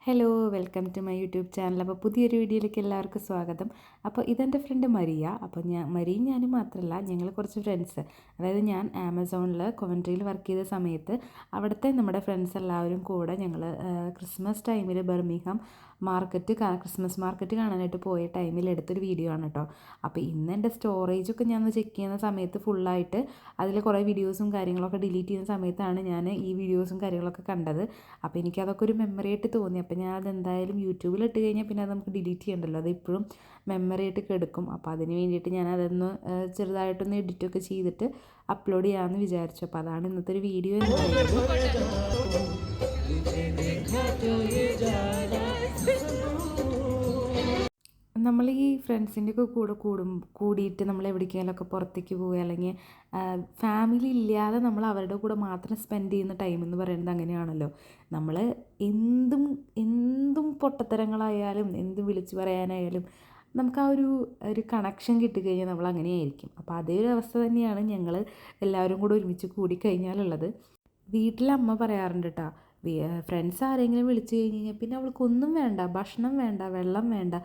Hello welcome to my YouTube channel. അപ്പോൾ പുതിയൊരു വീഡിയോയിലേക്ക് എല്ലാവർക്കും സ്വാഗതം. അപ്പോൾ ഇതെൻ്റെ ഫ്രണ്ട് മരിയ. അപ്പോൾ മരിയും ഞാനും മാത്രമല്ല, ഞങ്ങൾ കുറച്ച് ഫ്രണ്ട്സ്, അതായത് ഞാൻ ആമസോണിൽ കൊവൻട്രിയിൽ വർക്ക് ചെയ്ത സമയത്ത് അവിടുത്തെ നമ്മുടെ ഫ്രണ്ട്സ് എല്ലാവരും കൂടെ ഞങ്ങൾ ക്രിസ്മസ് ടൈമിൽ ബർമിംഗ്ഹാം ക്രിസ്മസ് മാർക്കറ്റ് കാണാനായിട്ട് പോയ ടൈമിൽ എടുത്തൊരു വീഡിയോ ആണ് കേട്ടോ. അപ്പോൾ ഇന്ന് എൻ്റെ സ്റ്റോറേജൊക്കെ ഞാൻ ചെക്ക് ചെയ്യുന്ന സമയത്ത് ഫുള്ളായിട്ട് അതിൽ കുറേ വീഡിയോസും കാര്യങ്ങളൊക്കെ ഡിലീറ്റ് ചെയ്യുന്ന സമയത്താണ് ഞാൻ ഈ വീഡിയോസും കാര്യങ്ങളൊക്കെ കണ്ടത്. അപ്പോൾ എനിക്കതൊക്കെ ഒരു മെമ്മറി ആയിട്ട് തോന്നി. അപ്പോൾ ഞാൻ അതെന്തായാലും യൂട്യൂബിൽ ഇട്ട് കഴിഞ്ഞാൽ പിന്നെ അത് നമുക്ക് ഡിലീറ്റ് ചെയ്യണ്ടല്ലോ, അത് ഇപ്പോഴും മെമ്മറി ആയിട്ട് കിടക്കും. അപ്പോൾ അതിന് വേണ്ടിയിട്ട് ഞാൻ അതൊന്ന് ചെറുതായിട്ടൊന്ന് എഡിറ്റൊക്കെ ചെയ്തിട്ട് അപ്ലോഡ് ചെയ്യാമെന്ന് വിചാരിച്ചു. അപ്പോൾ അതാണ് ഇന്നത്തെ ഒരു വീഡിയോ എന്ന് പറയുന്നത്. നമ്മൾ ഈ ഫ്രണ്ട്സിൻ്റെയൊക്കെ കൂടിയിട്ട് നമ്മൾ എവിടേക്കെങ്കിലുമൊക്കെ പുറത്തേക്ക് പോവുക, അല്ലെങ്കിൽ ഫാമിലി ഇല്ലാതെ നമ്മൾ അവരുടെ കൂടെ മാത്രം സ്പെൻഡ് ചെയ്യുന്ന ടൈം എന്ന് പറയുന്നത് അങ്ങനെയാണല്ലോ. നമ്മൾ എന്തും പൊട്ടത്തരങ്ങളായാലും എന്തും വിളിച്ചു പറയാനായാലും നമുക്ക് ആ ഒരു കണക്ഷൻ കിട്ടിക്കഴിഞ്ഞാൽ നമ്മൾ അങ്ങനെയായിരിക്കും. അപ്പോൾ അതേ ഒരു അവസ്ഥ തന്നെയാണ് ഞങ്ങൾ എല്ലാവരും കൂടെ ഒരുമിച്ച് കൂടിക്കഴിഞ്ഞാലുള്ളത്. വീട്ടിലമ്മ പറയാറുണ്ട് കേട്ടോ, ഫ്രണ്ട്സ് ആരെങ്കിലും വിളിച്ചു കഴിഞ്ഞ് കഴിഞ്ഞാൽ പിന്നെ അവൾക്കൊന്നും വേണ്ട, ഭക്ഷണം വേണ്ട, വെള്ളം വേണ്ട,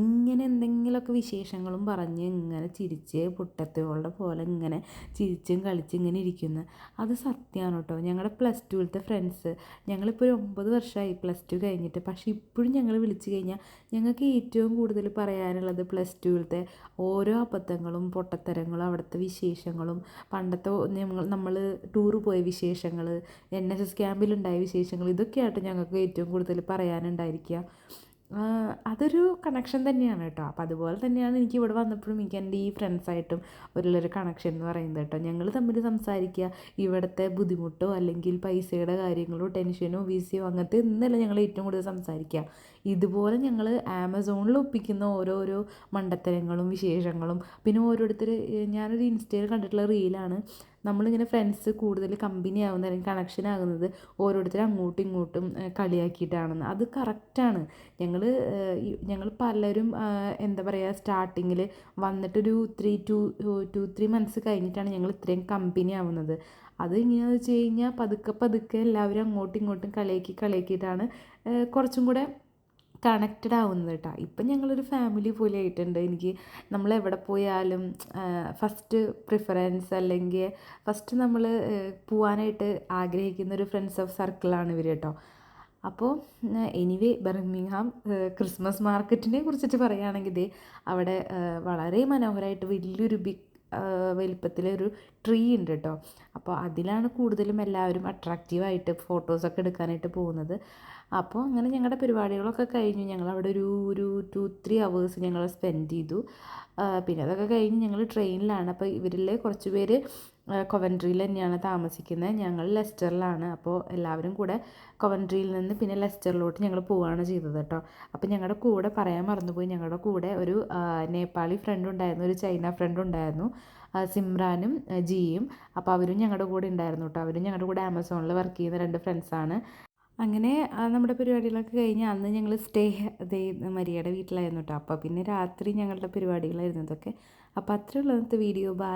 ഇങ്ങനെ എന്തെങ്കിലുമൊക്കെ വിശേഷങ്ങളും പറഞ്ഞ് ഇങ്ങനെ ചിരിച്ച് പുട്ടത്തുകളുടെ പോലെ ഇങ്ങനെ ചിരിച്ചും കളിച്ചും ഇങ്ങനെ ഇരിക്കുന്നു. അത് സത്യമാണ് കേട്ടോ. ഞങ്ങളുടെ പ്ലസ് ടുവിലത്തെ ഫ്രണ്ട്സ്, ഞങ്ങളിപ്പോൾ ഒരു 9 വർഷമായി പ്ലസ് ടു കഴിഞ്ഞിട്ട്, പക്ഷേ ഇപ്പോഴും ഞങ്ങൾ വിളിച്ചു കഴിഞ്ഞാൽ ഞങ്ങൾക്ക് ഏറ്റവും കൂടുതൽ പറയാനുള്ളത് പ്ലസ് ടുവിലത്തെ ഓരോ അബദ്ധങ്ങളും പൊട്ടത്തരങ്ങളും അവിടുത്തെ വിശേഷങ്ങളും പണ്ടത്തെ നമ്മൾ ടൂർ പോയ വിശേഷങ്ങൾ, NSS ക്യാമ്പിലുണ്ടായ വിശേഷങ്ങൾ, ഇതൊക്കെയായിട്ട് ഞങ്ങൾക്ക് ഏറ്റവും കൂടുതൽ പറയാനുണ്ടായിരിക്കുക. അതൊരു കണക്ഷൻ തന്നെയാണ് കേട്ടോ. അപ്പോൾ അതുപോലെ തന്നെയാണ് എനിക്ക് ഇവിടെ വന്നപ്പോഴും എനിക്ക് എൻ്റെ ഈ ഫ്രണ്ട്സായിട്ടും ഒരു കണക്ഷൻ എന്ന് പറയുന്നത് കേട്ടോ. ഞങ്ങൾ തമ്മിൽ സംസാരിക്കുക, ഇവിടുത്തെ ബുദ്ധിമുട്ടോ അല്ലെങ്കിൽ പൈസയുടെ കാര്യങ്ങളോ ടെൻഷനോ വിസിയോ അങ്ങനത്തെ ഒന്നല്ല ഞങ്ങൾ ഏറ്റവും കൂടുതൽ സംസാരിക്കുക. ഇതുപോലെ ഞങ്ങൾ ആമസോണിൽ ഒപ്പിക്കുന്ന ഓരോരോ മണ്ടത്തരങ്ങളും വിശേഷങ്ങളും, പിന്നെ ഓരോരുത്തർ, ഞാനൊരു ഇൻസ്റ്റയിൽ കണ്ടിട്ടുള്ള റീലാണ്, നമ്മളിങ്ങനെ ഫ്രണ്ട്സ് കൂടുതൽ കമ്പനി ആകുന്നത് അല്ലെങ്കിൽ കണക്ഷൻ ആകുന്നത് ഓരോരുത്തരും അങ്ങോട്ടും ഇങ്ങോട്ടും കളിയാക്കിയിട്ടാണെന്ന്. അത് കറക്റ്റാണ്. ഞങ്ങൾ പലരും എന്താ പറയുക, സ്റ്റാർട്ടിങ്ങിൽ വന്നിട്ടൊരു 3 മന്ത്സ് കഴിഞ്ഞിട്ടാണ് ഞങ്ങൾ ഇത്രയും കമ്പനി ആവുന്നത്. അത് എങ്ങനെയാണെന്ന് വെച്ച് കഴിഞ്ഞാൽ പതുക്കെ എല്ലാവരും അങ്ങോട്ടും ഇങ്ങോട്ടും കളിയാക്കിയിട്ടാണ് കുറച്ചും കൂടെ കണക്റ്റഡ് ആവുന്നത് കേട്ടോ. ഇപ്പം ഞങ്ങളൊരു ഫാമിലി പോലെ ആയിട്ടുണ്ട്. എനിക്ക് നമ്മളെവിടെ പോയാലും ഫസ്റ്റ് പ്രിഫറൻസ് അല്ലെങ്കിൽ ഫസ്റ്റ് നമ്മൾ പോകാനായിട്ട് ആഗ്രഹിക്കുന്ന ഒരു ഫ്രണ്ട്സ് ഓഫ് സർക്കിളാണ് ഇവർ കേട്ടോ. അപ്പോൾ എനിവേ ബർമിംഗ്ഹാം ക്രിസ്മസ് മാർക്കറ്റിനെ കുറിച്ചിട്ട് പറയുകയാണെങ്കിൽ അവിടെ വളരെ മനോഹരമായിട്ട് വലിയൊരു വലിപ്പത്തിലൊരു ട്രീ ഉണ്ട് കേട്ടോ. അപ്പോൾ അതിലാണ് കൂടുതലും എല്ലാവരും അട്രാക്റ്റീവായിട്ട് ഫോട്ടോസൊക്കെ എടുക്കാനായിട്ട് പോകുന്നത്. അപ്പോൾ അങ്ങനെ ഞങ്ങളുടെ പരിപാടികളൊക്കെ കഴിഞ്ഞു. ഞങ്ങളവിടെ ഒരു 2-3 അവേഴ്സ് ഞങ്ങൾ സ്പെൻഡ് ചെയ്തു. പിന്നെ അതൊക്കെ കഴിഞ്ഞ് ഞങ്ങൾ ട്രെയിനിലാണ്. അപ്പോൾ ഇവരിൽ കുറച്ച് പേര് കൊവൻട്രിയിൽ തന്നെയാണ് താമസിക്കുന്നത്. ഞങ്ങൾ ലെസ്റ്ററിലാണ്. അപ്പോൾ എല്ലാവരും കൂടെ കൊവൻട്രിയിൽ നിന്ന് പിന്നെ ലെസ്റ്ററിലോട്ട് ഞങ്ങൾ പോവുകയാണ് ചെയ്തത് കേട്ടോ. അപ്പോൾ ഞങ്ങളുടെ കൂടെ പറയാൻ മറന്നുപോയി, ഞങ്ങളുടെ കൂടെ ഒരു നേപ്പാളി ഫ്രണ്ട് ഉണ്ടായിരുന്നു, ഒരു ചൈന ഫ്രണ്ട് ഉണ്ടായിരുന്നു, സിമ്രാനും ജിയും. അപ്പോൾ അവരും ഞങ്ങളുടെ കൂടെ ഉണ്ടായിരുന്നു കേട്ടോ. അവരും ഞങ്ങളുടെ കൂടെ ആമസോണിൽ വർക്ക് ചെയ്യുന്ന 2 ഫ്രണ്ട്സാണ്. അങ്ങനെ നമ്മുടെ പരിപാടികളൊക്കെ കഴിഞ്ഞ് അന്ന് ഞങ്ങൾ സ്റ്റേ മരിയയുടെ വീട്ടിലായിരുന്നു കേട്ടോ. അപ്പോൾ പിന്നെ രാത്രി ഞങ്ങളുടെ പരിപാടികളായിരുന്നു ഇതൊക്കെ. അപ്പോൾ അത്രയുള്ള ഇന്നത്തെ വീഡിയോ. ബൈ.